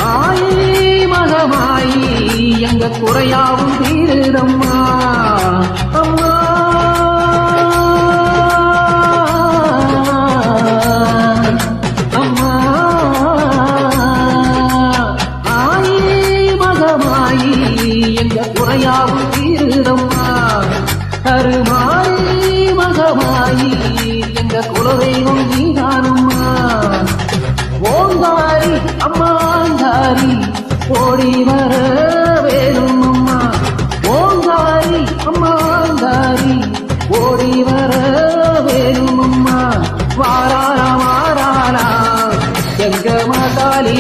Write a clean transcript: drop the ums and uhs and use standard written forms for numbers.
ஆயி மகமாயி எங்க குறையாவும் தீருதம்மா அம்மா அம்மா ஆயி மகமாயி எங்க குறையாவும் தீருதம்மா கருமாயி மகமாயி எங்க குலதெய்வம் நீதானம்மா ஓங்காரி அம்மாங்காரி ஓடி வர வேணும் அம்மா ஓங்காரி அம்மாங்காரி ஓடி வர வேணும் அம்மா வாராளா வாராளா எங்க மாதாளி